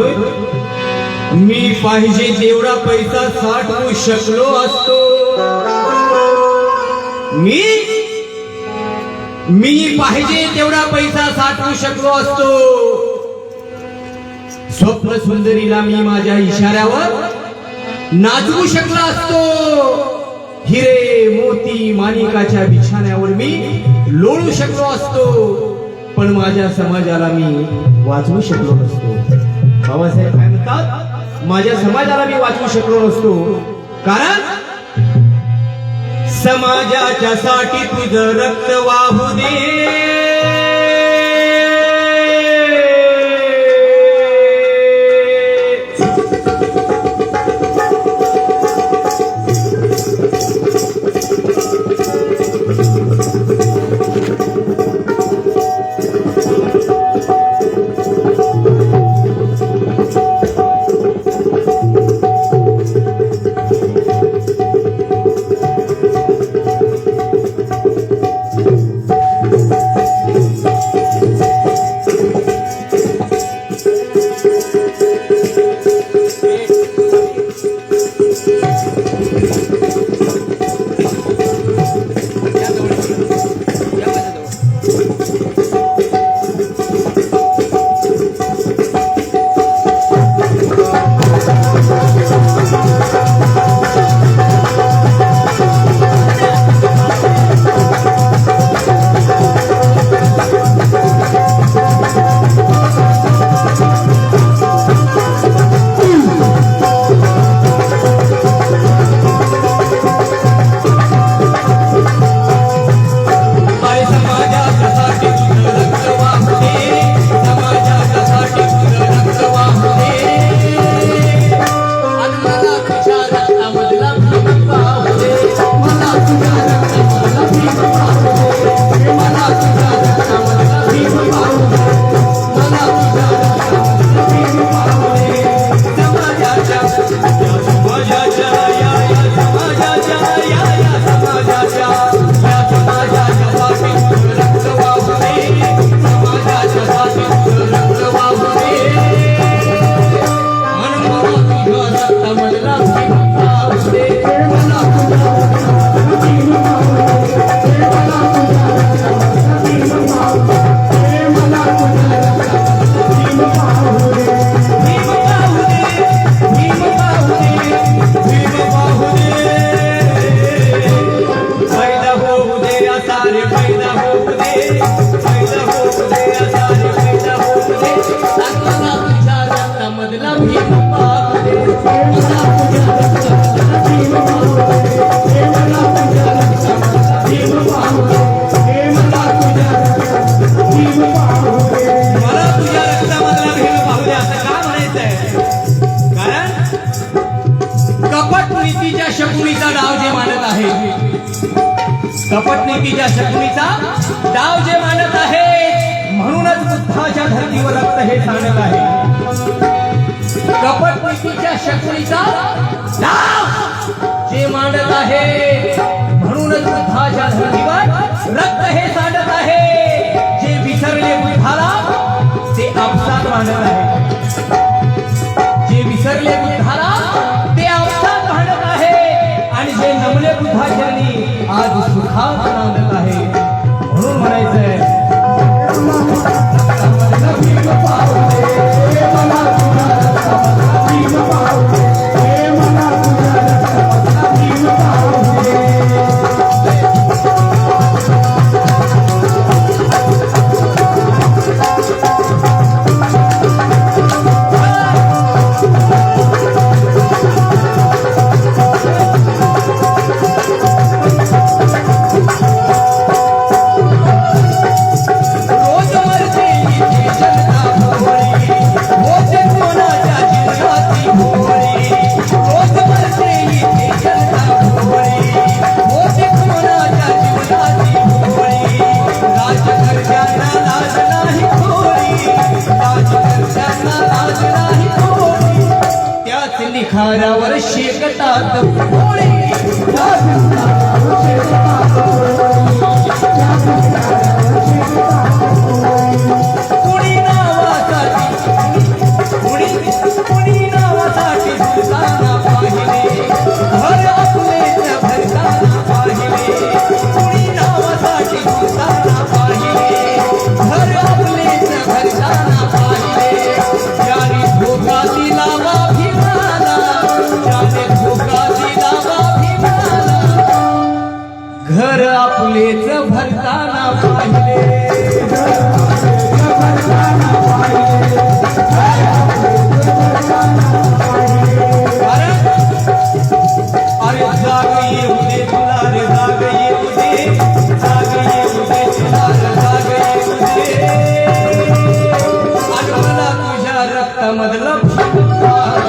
म्हणतोय, मी पाहिजे तेवढा पैसा साठवू शकलो असतो, मी पाहिजे तेवढा पैसा साठवू शकलो असतो, स्वप्न सुंदरीला मी माझ्या इशाऱ्यावर नाचवू शकला असतो, हिरे मोती माणिकाच्या बिछाण्यावर मी लोळू शकलो असतो, पण माझ्या समाजाला मी वाचवू शकलो नसतो. बाबासाहेब काय म्हणतात, माझ्या समाजाला मी वाचवू शकलो नसतो, कारण समाजाच्या साठी तुझं रक्त वाहू दे, कपट नीतीच्या शकुनीचा डाव जे मांडत आहे, म्हणूनच बुद्धाच्या धर्तीवर रक्त हे सांडत आहे. कपट नीतीच्या शकुनीचा डाव जे मांडत आहे, म्हणूनच बुद्धाच्या धर्तीवर रक्त हे सांडत आहे. जे विसरले बुद्धाला ते आपसात मांडत आहे, जे विसरले बुद्धाला ते आपसात मांडत आहे, आणि जे नमले बुद्धाचरणी आज सुखात नांदत आहे. म्हणून म्हणायचंय, निखाऱ्यावर शेकतात पोळे, कुणी नावासाठी कुणी रक्तामधलं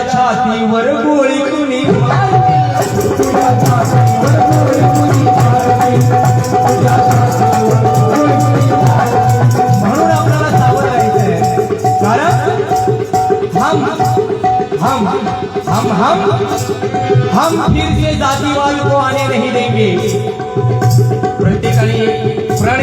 छातीवर गोळी कुणी म्हणून आपल्याला सावध राहायचंय कारण हम फिर से जातिवाद को आने नहीं देंगे प्रत्येकाने प्रण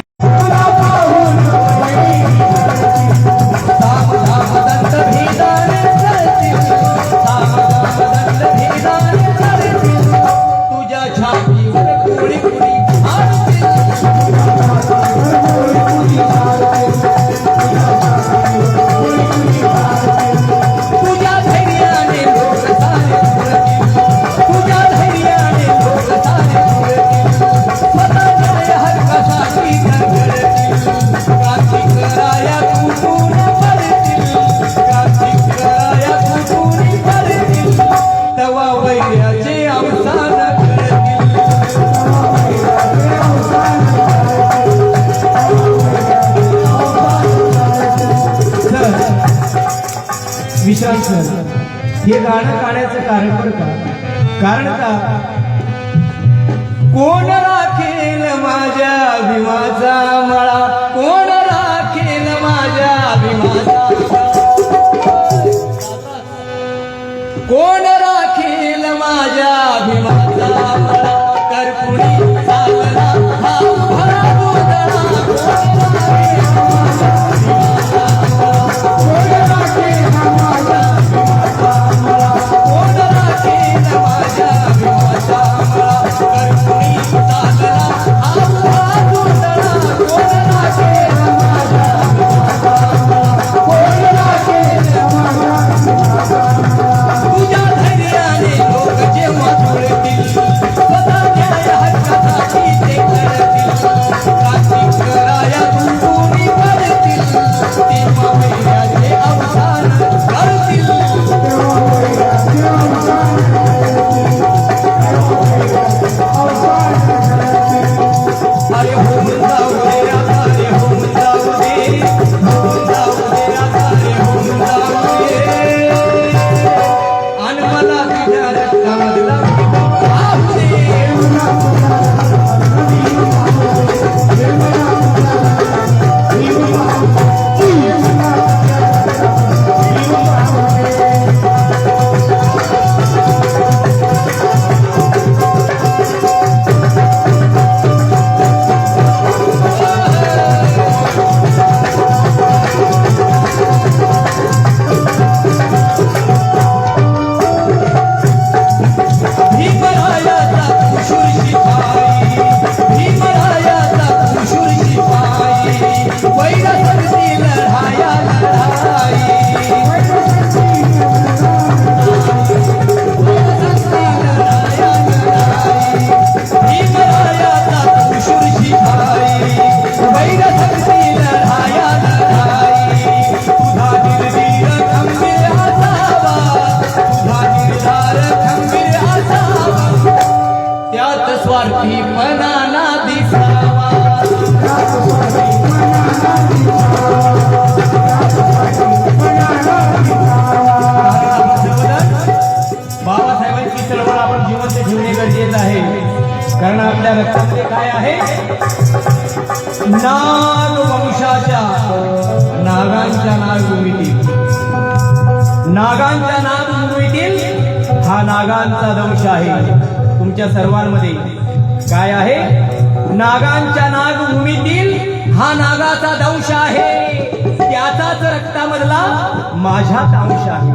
विशाल सर हे गाणं गाण्याचं कारण बरं का कारण का कोण राखेल माझ्या भीमाचा मळा कोण राखेल माझ्या भीमाचा कोण राखेल माझ्या भीमाचा मळा कर कुणी चालला हा भरा गोधळा कारण आपल्या रक्तामध्ये काय आहे? नाग वंशाच्या नागांच्या नागभूमीतील नागांच्या नागभूमीतील हा नागांचा दंश आहे. तुमच्या सर्वांमध्ये काय आहे? नागांच्या नागभूमीतील हा नागाचा दंश आहे. त्याचाच रक्तामधला माझ्यात अंश आहे.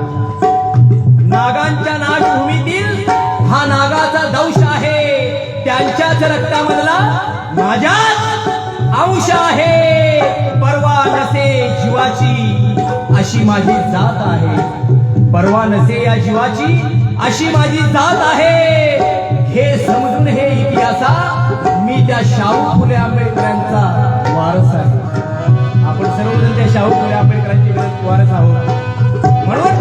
नागांच्या नागभूमीतील हा नागाचा दंश आहे. त्यांच्याच रक्तामधला माझ्यात अंश आहे. परवा नसे जीवाची अशी माझी जात आहे. परवा नसे या जीवाची अशी माझी जात आहे. हे समजून हे इतिहासा मी त्या शाहू फुले आंबेडकरांचा वारस आहे. आपण सर्वजण त्या शाहू फुले आंबेडकरांचे वारस आहोत. म्हणून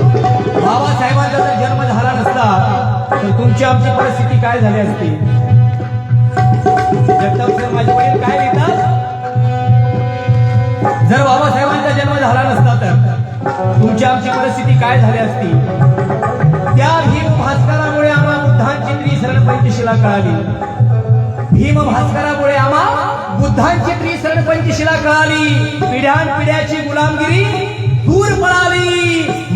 बाबासाहेबांचा जर जन्म झाला नसता तर तुमची आमची परिस्थिती काय झाली असती? जगताप सर माझे वडील काय लिहितात? जर बाबासाहेबांचा जन्म झाला नसता तर तुमची आमची परिस्थिती काय झाली असती? त्या भीम भास्करामुळे आम्हा बुद्धांची त्रिशरण पंचशिला कळाली. भीम भास्करामुळे आम्हा बुद्धांची त्रिशरण पंचशिला कळाली. पिढ्यानपिढ्याची गुलामगिरी दूर पळाली.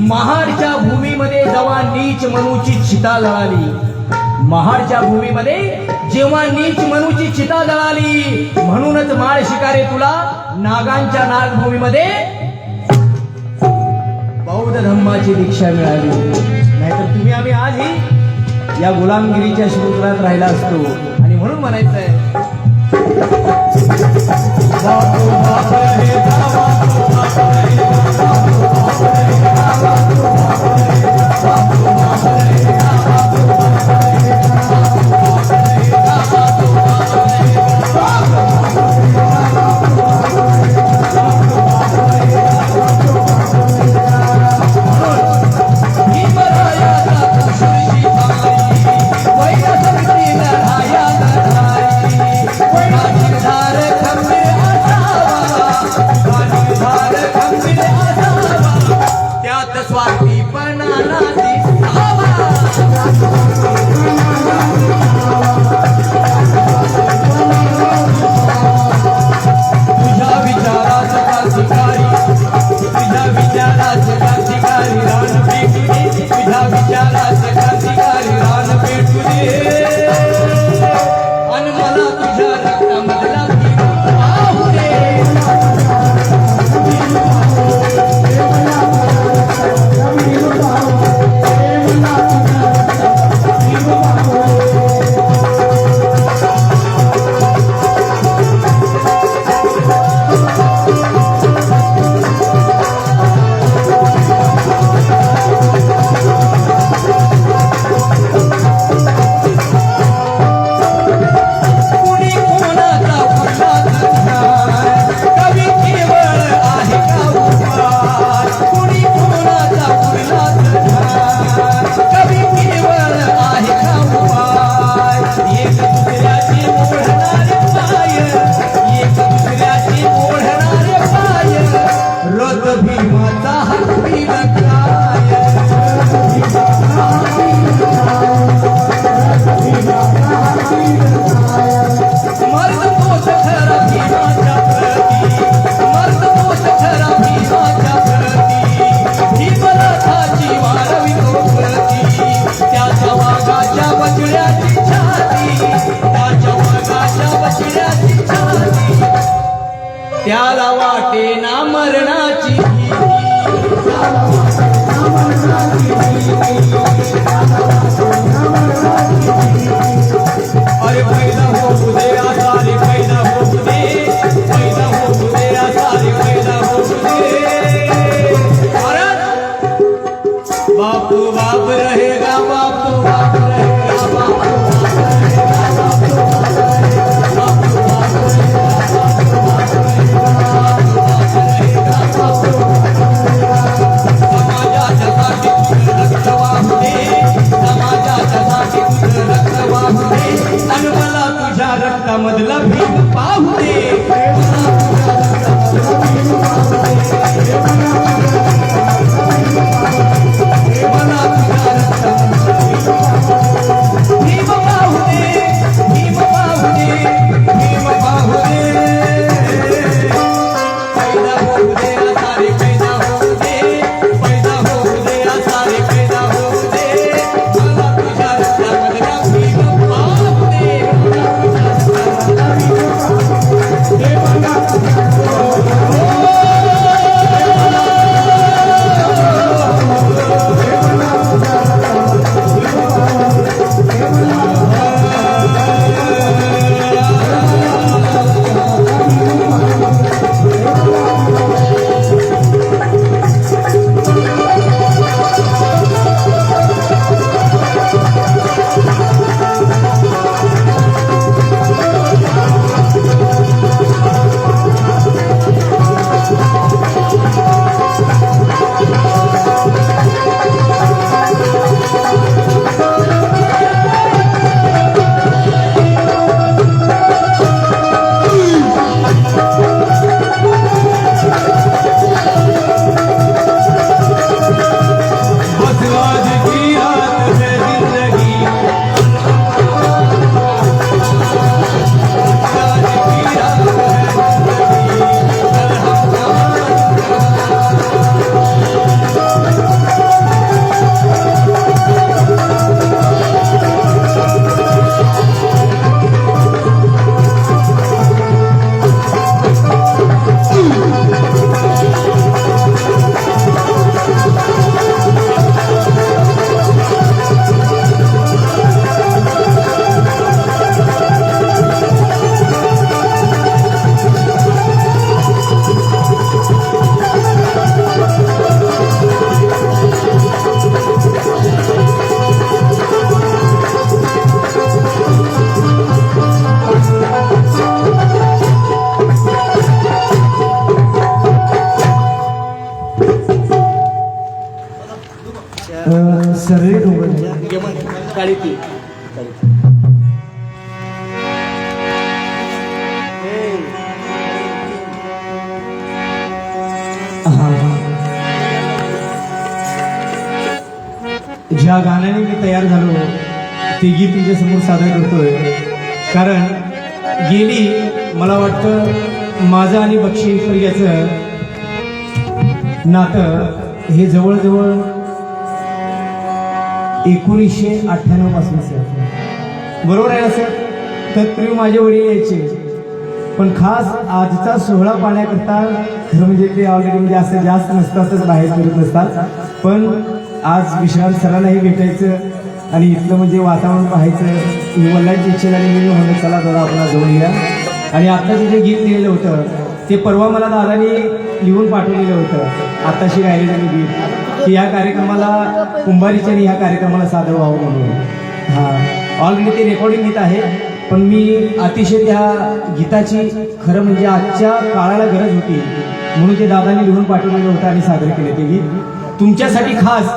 महाडच्या भूमीमध्ये जेव्हा नीच मनूची चिता जळाली, महाडच्या भूमीमध्ये जेव्हा नीच मनूची चिता जळाली, म्हणूनच माळ शिकारे तुला नागांच्या नागभूमीमध्ये बौद्ध धम्माची दीक्षा मिळाली. नाहीतर तुम्ही आम्ही आजही या गुलामगिरीच्या श्रोत्रात राहिला असतो. आणि म्हणून म्हणायचंय त्याला वाटे ना मरणाची सरळी डोंगर काळी ती ज्या गाण्याने मी तयार झालो ते गीत तुमच्या समोर सादर करतोय, कारण गेली मला वाटतं माझं आणि बक्षी फरियाचं नातं हे जवळजवळ 1998 पासून सर, बरोबर आहे ना सर? तत्पूर्वी माझे वडील यायचे, पण खास आजचा सोहळा पाहण्याकरता खरं म्हणजे ते ऑलरेडी म्हणजे असं जास्त नसतातच, बाहेर फिरत नसतात, पण आज विश्रांत सरांनाही भेटायचं आणि इथलं म्हणजे वातावरण पाहायचं ही वडिलांची इच्छा झाली. मी म्हणलं चला दादा आपण जाऊन या. आणि आत्ताचं जे गीत लिहिलं होतं ते परवा मला दादानी लिहून पाठवलेलं होतं, आत्ताशी राहिलेलं गीत, की ह्या कार्यक्रमाला कुंभारीच्याने ह्या कार्यक्रमाला सादर व्हावं म्हणून. हां, ऑलरेडी ते रेकॉर्डिंग गीत आहे, पण मी अतिशय त्या गीताची खरं म्हणजे आजच्या काळाला गरज होती म्हणून ते दादांनी लिहून पाठवलेलं होतं आणि सादर केलं ते गीत तुमच्यासाठी खास.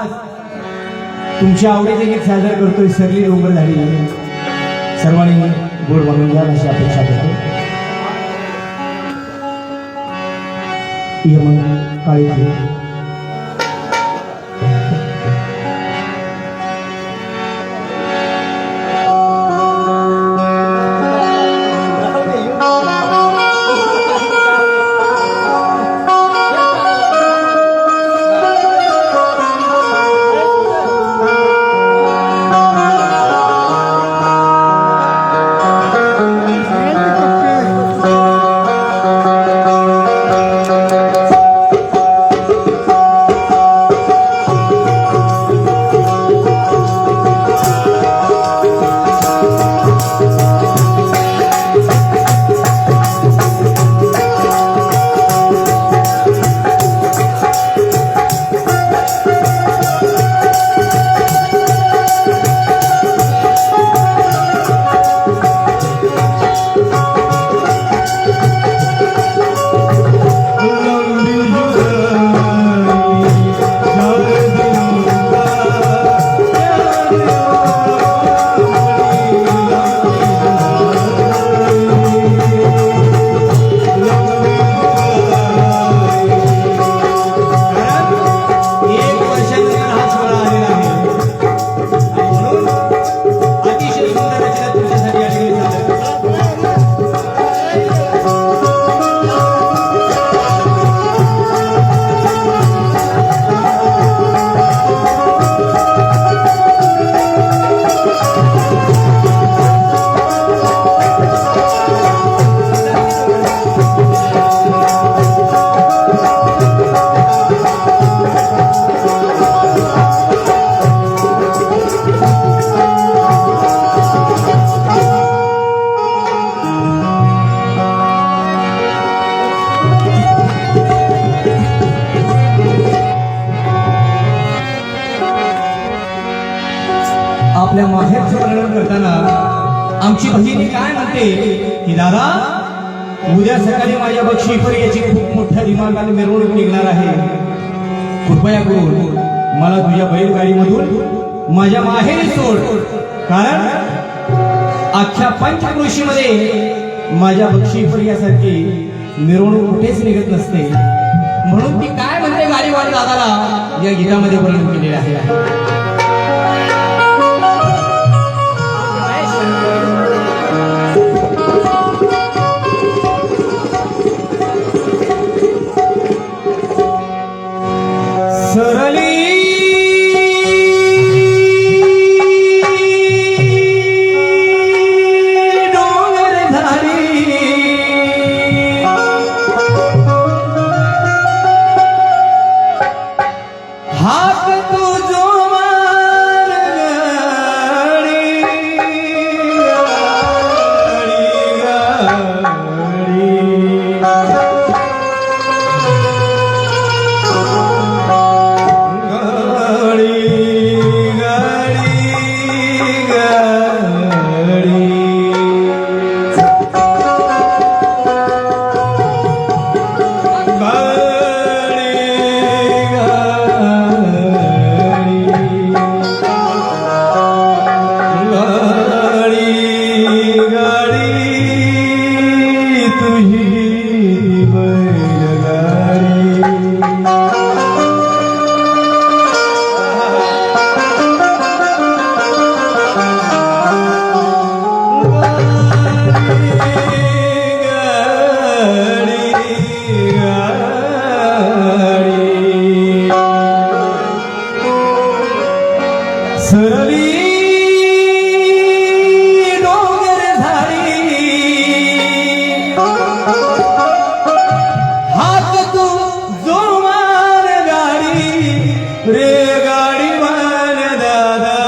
तुमच्या आवडीचे गीत सादर करतोय सरली डोंगर झाली. सर्वांनी गोड म्हणून घ्या अशी अपेक्षा करतो. यमन काळी आपल्या माहेरचं वर्णन करताना आमची बहिणी काय म्हणते की दादा उद्या सकाळी माझ्या बक्षीफर याची खूप मोठ्या दिमागाने मिरवणूक निघणार आहे, कृपया करून मला तुझ्या बैलगाडीमधून माझ्या माहेरी सोड, कारण अख्ख्या पंचक्रोशीमध्ये माझ्या बक्षीफर यासारखी मिरवणूक कुठेच निघत नसते. म्हणून ती काय म्हणते गाडीवाली दादाला या गीतामध्ये वर्णन केलेले आहे. सरली डोंगर झाडी हात तू जोमान गाडी रे गाडी मान दादा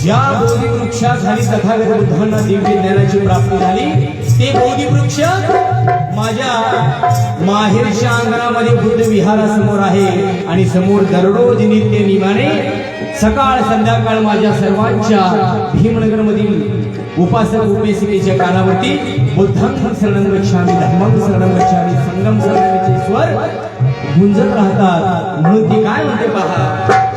ज्या बोधी वृक्षाखाली तथागत बुद्धांना दिव्य ज्ञानाची प्राप्ती झाली ते बोधी वृक्ष माझ्या माहेरच्या अंगणामध्ये बुद्ध विहारासमोर आहे आणि समोर दररोज नित्य नियमाने सकाळ संध्याकाळ माझ्या सर्वांच्या भीमनगर मधील उपासक उपासिकेच्या कानावरती बुद्धं शरणं गच्छामि धम्मं शरणं गच्छामि संघं शरणं गच्छामि स्वर गुंजत राहतात म्हणून ती काय म्हणते पहा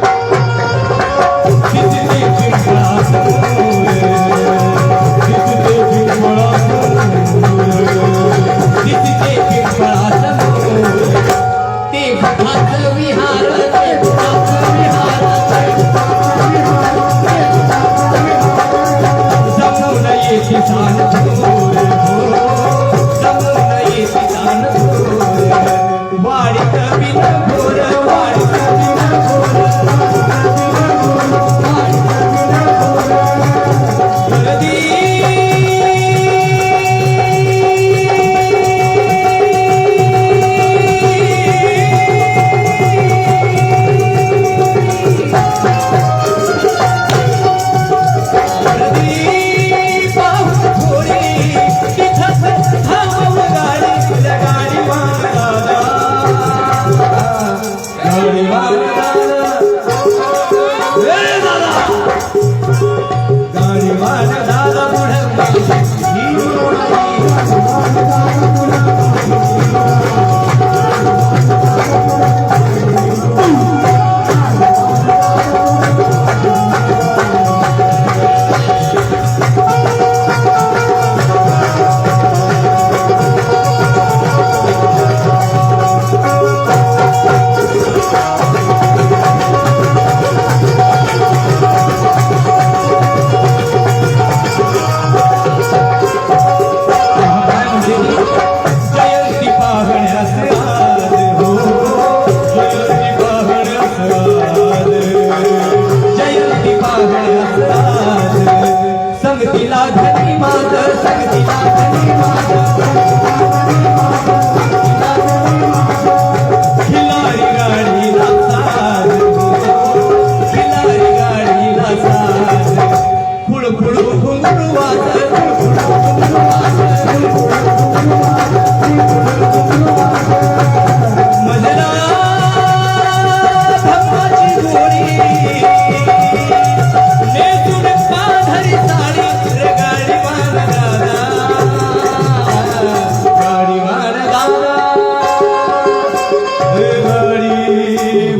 हे गाडी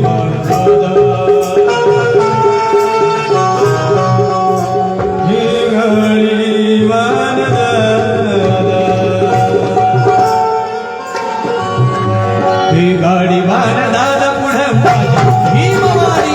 वारदादा, हे गाडी वारदादा, हे गाडी वारदादा पुढं माझी भीमवाडी.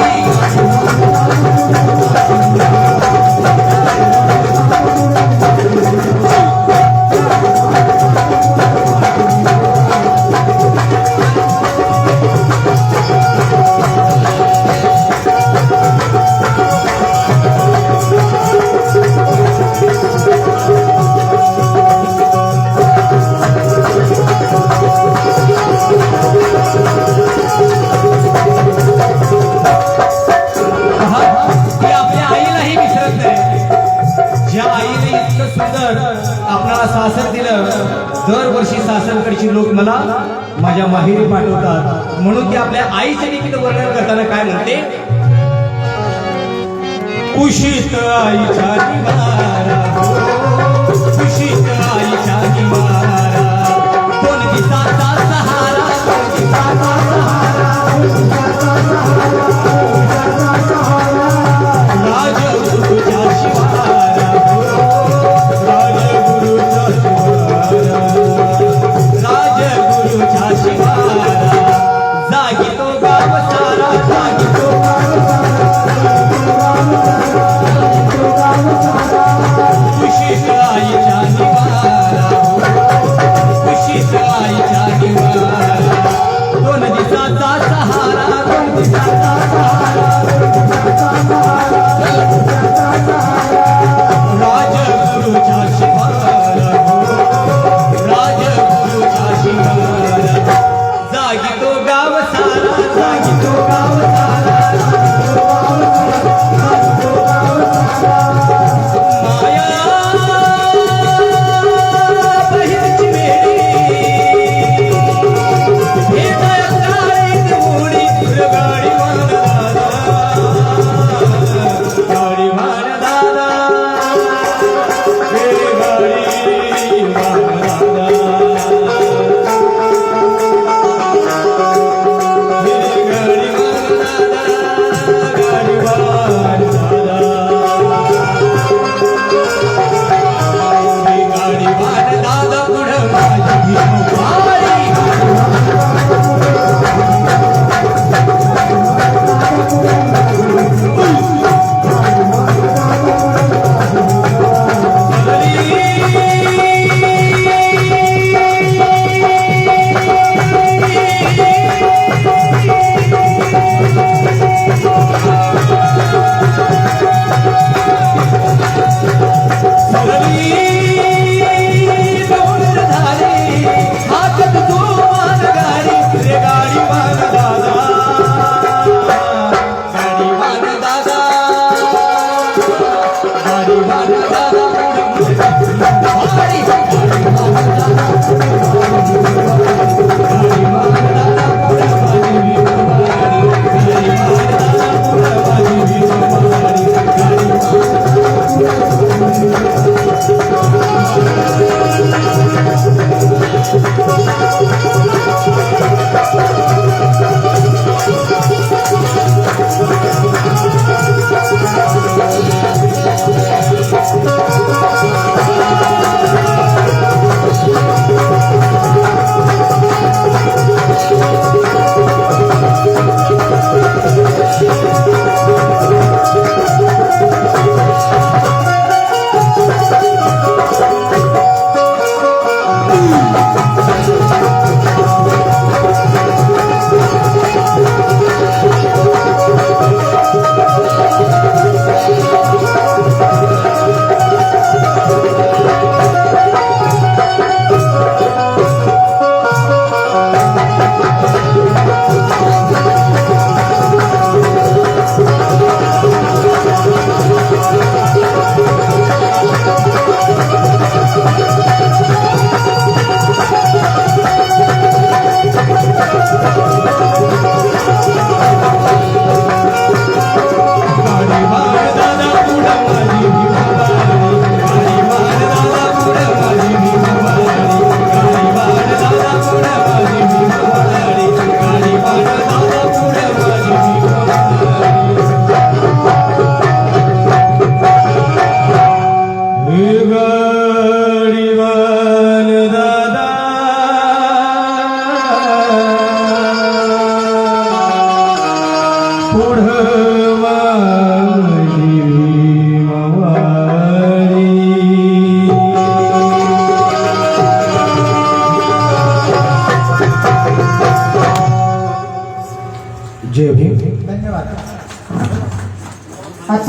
आपणाला सासर दिलं, दरवर्षी सासरकडची लोक मला माझ्या माहेरी पाठवतात, म्हणून ती आपल्या आईचे देखील वर्णन करताना काय म्हणते, कुशीत आईच्या निवारा, कुशीत आईच्या निवारा, दोन दिसाचा सहारा, दोन दिसाचा सहारा, राजगुरूच्या शिवारा, राजगुरूच्या शिवारा, जागी तो गाव सारा, जागी तो गाव सारा, कुशीत आईच्या निवारा, कुशीत आईच्या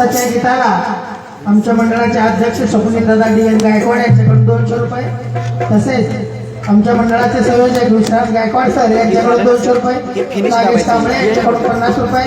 आजच्या गीताला आमच्या मंडळाचे अध्यक्ष शकुनीदादा डी.एन. गायकवाड यांच्याकडून 200 रुपये, तसेच आमच्या मंडळाचे संयोजक विश्राम गायकवाड सर यांच्याकडून 200 रुपये, नागेश कांबळे यांच्याकडून 50 रुपये.